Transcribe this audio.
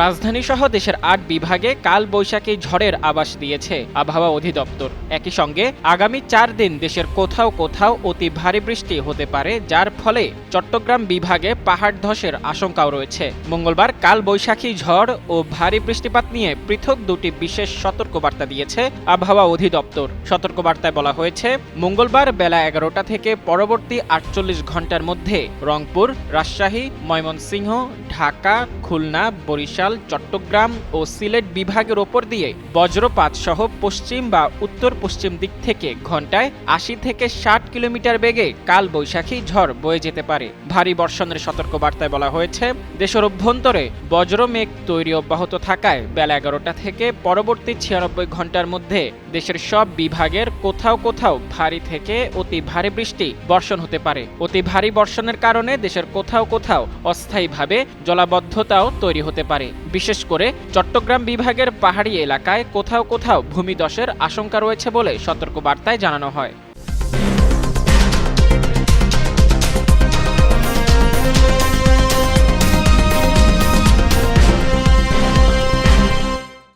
রাজধানীসহ দেশের ৮ বিভাগে কাল বৈশাখী ঝড়ের আভাস দিয়েছে আবহাওয়া অধিদপ্তর। একই সঙ্গে আগামী ৪ দিন দেশের কোথাও কোথাও অতি ভারী বৃষ্টি হতে পারে, যার ফলে চট্টগ্রাম বিভাগে পাহাড় ধসের আশঙ্কাও রয়েছে। মঙ্গলবার কাল বৈশাখী ঝড় ও ভারী বৃষ্টিপাত নিয়ে পৃথক দুটি বিশেষ সতর্কবার্তা দিয়েছে আবহাওয়া অধিদপ্তর। সতর্কবার্তায় বলা হয়েছে, মঙ্গলবার বেলা ১১টা থেকে পরবর্তী ৪৮ ঘন্টার মধ্যে রংপুর, রাজশাহী, ময়মনসিংহ, ঢাকা, খুলনা, বরিশাল, চট্টগ্রাম ও সিলেট বিভাগের ওপর দিয়ে বজ্রপাত সহ পশ্চিম বা উত্তর পশ্চিম দিক থেকে ঘন্টায় ৮০ থেকে ৬০ কিলোমিটার বেগে কাল বৈশাখী ঝড় বয়ে যেতে পারে। ভারী বর্ষণের সতর্কবার্তায় বলা হয়েছে, দেশের অভ্যন্তরে বজ্র মেঘ তৈরি অব্যাহত থাকায় বেলা ১১টা থেকে পরবর্তী ৯৬ ঘন্টার মধ্যে দেশের সব বিভাগের কোথাও কোথাও ভারী থেকে অতি ভারী বৃষ্টি বর্ষণ হতে পারে। অতি ভারী বর্ষণের কারণে দেশের কোথাও কোথাও অস্থায়ীভাবে জলাবদ্ধতাও তৈরি হতে পারে। বিশেষ করে চট্টগ্রাম বিভাগের পাহাড়ি এলাকায় কোথাও কোথাও ভূমিধসের আশঙ্কা রয়েছে বলে সতর্কবার্তায় জানানো হয়।